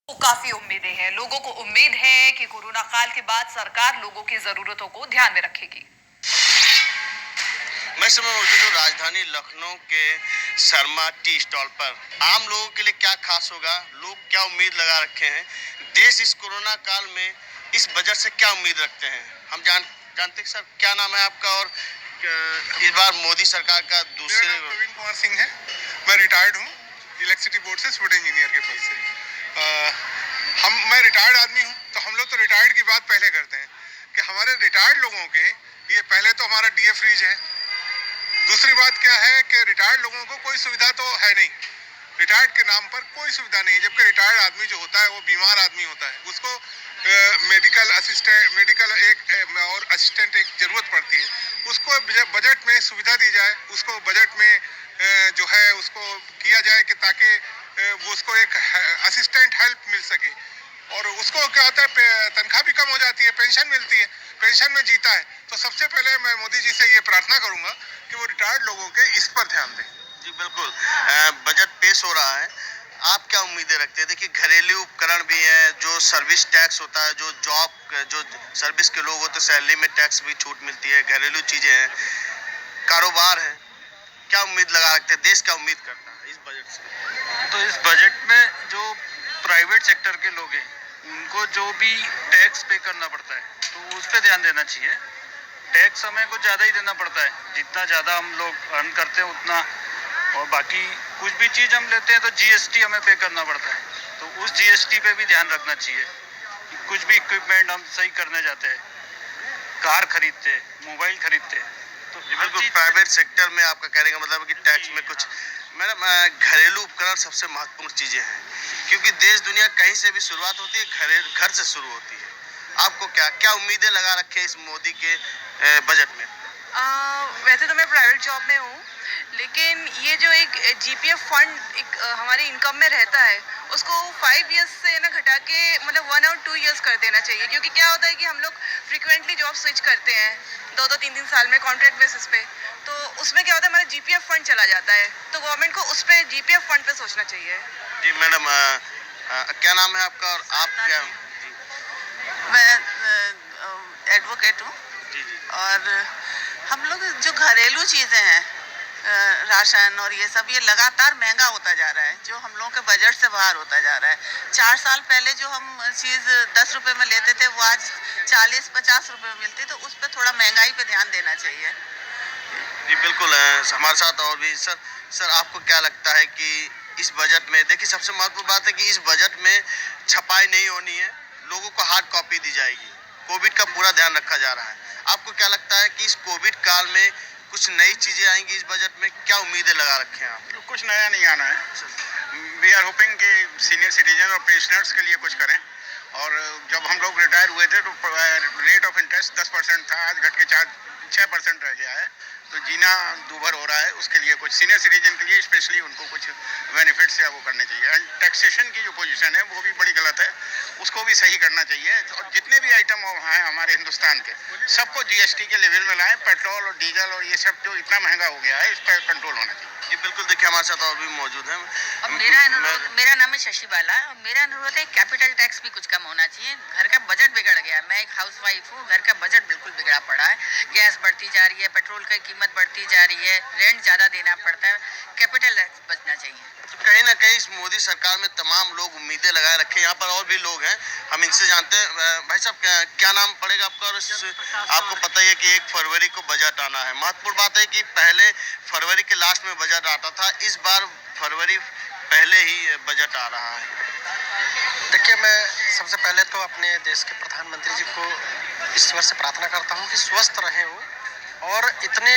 को काफी उम्मीदें हैं। लोगों को उम्मीद है कि कोरोना काल के बाद सरकार लोगों की जरूरतों को ध्यान में रखेगी। मैं इस समय मौजूद हूँ राजधानी लखनऊ के शर्मा टी स्टॉल पर। आम लोगों के लिए क्या खास होगा, लोग क्या उम्मीद लगा रखे हैं, देश इस कोरोना काल में इस बजट से क्या उम्मीद रखते हैं, हम जानते हैं। सर, क्या नाम है आपका और इस बार मोदी सरकार का दूसरे? मेरा नाम प्रवीण कुमार सिंह है। मैं रिटायर्ड हूँ इलेक्ट्रिसिटी बोर्ड से, सिविल इंजीनियर के पद से। मैं रिटायर्ड आदमी हूँ, तो हम लोग तो रिटायर्ड की बात पहले करते हैं कि हमारे रिटायर्ड लोगों के ये पहले तो हमारा डीए फ्रीज है। दूसरी बात क्या है कि रिटायर्ड लोगों को कोई सुविधा तो है नहीं, रिटायर्ड के नाम पर कोई सुविधा नहीं, जबकि रिटायर्ड आदमी जो होता है वो बीमार आदमी होता है, उसको मेडिकल असिस्टेंट, मेडिकल एक और असिस्टेंट एक ज़रूरत पड़ती है। उसको बजट में सुविधा दी जाए, उसको बजट में जो है उसको किया जाए कि ताकि वो उसको एक असिस्टेंट हेल्प मिल सके। और उसको क्या होता है, तनख्वाह भी कम हो जाती है, पेंशन मिलती है, पेंशन में जीता है। तो सबसे पहले मैं मोदी जी से ये प्रार्थना करूंगा कि वो रिटायर्ड लोगों के इस पर ध्यान दें। जी बिल्कुल। बजट पेश हो रहा है, आप क्या उम्मीदें रखते हैं? देखिए, घरेलू उपकरण भी है, जो सर्विस टैक्स होता है, जो सर्विस के लोग होते हैं सैलरी में टैक्स भी छूट मिलती है, घरेलू चीजें हैं, कारोबार है, क्या उम्मीद लगा रखते हैं, देश क्या उम्मीद करता है इस बजट से? तो इस बजट में जो प्राइवेट सेक्टर के लोग हैं उनको जो भी टैक्स पे करना पड़ता है तो उस पर ध्यान देना चाहिए। टैक्स हमें कुछ ज़्यादा ही देना पड़ता है, जितना ज़्यादा हम लोग अर्न करते हैं उतना, और बाकी कुछ भी चीज़ हम लेते हैं तो जीएसटी हमें पे करना पड़ता है, तो उस जीएसटी पे भी ध्यान रखना चाहिए। कुछ भी इक्विपमेंट हम सही करने जाते हैं, कार खरीदते, मोबाइल खरीदते, तो बिल्कुल प्राइवेट सेक्टर में आपका कहने का मतलब है कि टैक्स में कुछ। मैडम, घरेलू उपकरण सबसे महत्वपूर्ण चीजें हैं, क्योंकि देश दुनिया कहीं से भी शुरुआत होती है घर से शुरू होती है। आपको क्या क्या उम्मीदें लगा रखे हैं इस मोदी के बजट में? वैसे तो मैं प्राइवेट जॉब में हूँ, लेकिन ये जो एक जीपीएफ फंड एक हमारे इनकम में रहता है, उसको 5 इयर्स से ना घटा के मतलब 1 और 2 इयर्स कर देना चाहिए। क्योंकि क्या होता है कि हम लोग फ्रिक्वेंटली जॉब स्विच करते हैं 2-2 3-3 साल में कॉन्ट्रैक्ट बेसिस पे, तो उसमें क्या होता है हमारा जीपीएफ फंड चला जाता है, तो गवर्नमेंट को उस पर जीपीएफ फंड पे सोचना चाहिए। जी मैडम, क्या नाम है आपका और आप क्या? जी मैं एडवोकेट हूँ। जी जी। और हम लोग जो घरेलू चीज़ें हैं, राशन और ये सब, ये लगातार महंगा होता जा रहा है, जो हम लोगों के बजट से बाहर होता जा रहा है। 4 साल पहले जो हम चीज़ 10 रुपए में लेते थे वो आज 40-50 रुपए में मिलती, तो उस पर थोड़ा महंगाई पे ध्यान देना चाहिए। जी बिल्कुल। हमारे साथ और भी सर आपको क्या लगता है कि इस बजट में, देखिए सबसे महत्वपूर्ण बात है कि इस बजट में छपाई नहीं होनी है, लोगों को हार्ड कॉपी दी जाएगी, कोविड का पूरा ध्यान रखा जा रहा है। आपको क्या लगता है कि इस कोविड काल में कुछ नई चीजें आएंगी इस बजट में, क्या उम्मीदें लगा रखे हैं आप? तो कुछ नया नहीं आना है। वी आर होपिंग कि सीनियर सिटीजन और पेंशनर्स के लिए कुछ करें। और जब हम लोग रिटायर हुए थे तो रेट ऑफ इंटरेस्ट 10% था, आज घट के 6% रह गया है, तो जीना दूभर हो रहा है। उसके लिए कुछ सीनियर सिटीजन के लिए स्पेशली उनको कुछ बेनिफिट्स या वो करने चाहिए। एंड टैक्सेशन की जो पोजीशन है वो भी बड़ी गलत है, उसको भी सही करना चाहिए। और जितने भी आइटम हैं हमारे हिंदुस्तान के, सबको जीएसटी के लेवल में लाएं। पेट्रोल और डीजल और ये सब जो इतना महंगा हो गया है, इस पर कंट्रोल होना चाहिए। जी बिल्कुल। देखिए, हमारे साथ और भी मौजूद हैं। और मेरा नाम है शशि बाला, और मेरा अनुरोध है कैपिटल टैक्स भी कुछ कम होना चाहिए। घर का बजट बिगड़ गया है, मैं एक हाउसवाइफ हूँ, घर का बजट बिल्कुल बिगड़ा पड़ा है। गैस बढ़ती जा रही है, पेट्रोल की कीमत बढ़ती जा रही है, रेंट ज़्यादा देना पड़ता है, कैपिटल टैक्स बचना चाहिए। तो कहीं ना कहीं इस मोदी सरकार में तमाम लोग उम्मीदें लगाए रखे हैं। यहाँ पर और भी लोग हैं, हम इनसे जानते हैं। भाई साहब, क्या नाम पड़ेगा आपका? और आपको पता ही है कि 1 फरवरी को बजट आना है। महत्वपूर्ण बात है कि पहले फरवरी के लास्ट में बजट आता था, इस बार फरवरी पहले ही बजट आ रहा है। देखिए, मैं सबसे पहले तो अपने देश के प्रधानमंत्री जी को ईश्वर से प्रार्थना करता हूँ कि स्वस्थ रहें वो, और इतने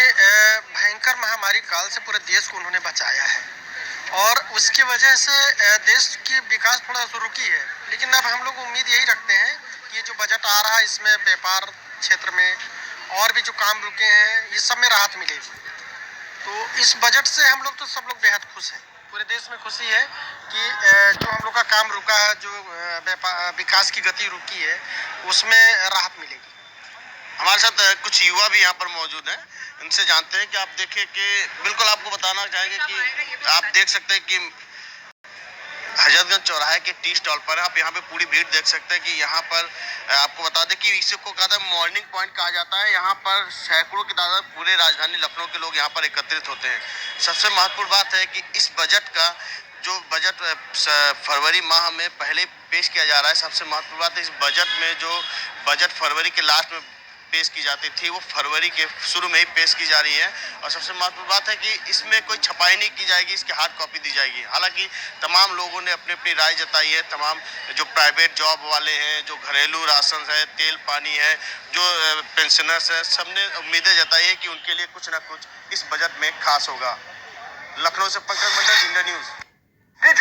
भयंकर महामारी काल से पूरे देश को उन्होंने बचाया है, और उसकी वजह से देश की विकास थोड़ा सा रुकी है। लेकिन अब हम लोग उम्मीद यही रखते हैं कि ये जो बजट आ रहा है इसमें व्यापार क्षेत्र में और भी जो काम रुके हैं ये सब में राहत मिलेगी। तो इस बजट से हम लोग तो सब लोग बेहद खुश हैं, पूरे देश में खुशी है कि जो हम लोग का काम रुका है, जो विकास की गति रुकी है, उसमें राहत मिलेगी। हमारे साथ कुछ युवा भी यहाँ पर मौजूद हैं, इनसे जानते हैं कि आप देखिए कि बिल्कुल आपको बताना चाहेंगे कि आप देख सकते हैं कि हजरतगंज चौराहे के टी स्टॉल पर आप यहाँ पे पूरी भीड़ देख सकते हैं कि यहाँ पर आपको बता दें कि इसको कहा था मॉर्निंग पॉइंट कहा जाता है। यहाँ पर सैकड़ों की तादाद पूरे राजधानी लखनऊ के लोग यहाँ पर एकत्रित होते हैं। सबसे महत्वपूर्ण बात है कि इस बजट का जो बजट फरवरी माह में पहले पेश किया जा रहा है, सबसे महत्वपूर्ण बात है इस बजट में जो बजट फरवरी के लास्ट में पेश की जाती थी वो फरवरी के शुरू में ही पेश की जा रही है। और सबसे महत्वपूर्ण बात है कि इसमें कोई छपाई नहीं की जाएगी, इसकी हार्ड कॉपी दी जाएगी। हालांकि तमाम लोगों ने अपनी अपनी राय जताई है। तमाम जो प्राइवेट जॉब वाले हैं, जो घरेलू राशन है, तेल पानी है, जो पेंशनर्स है, सबने उम्मीदें जताई है कि उनके लिए कुछ ना कुछ इस बजट में खास होगा। लखनऊ से पंकज मंडल, इंडिया न्यूज़।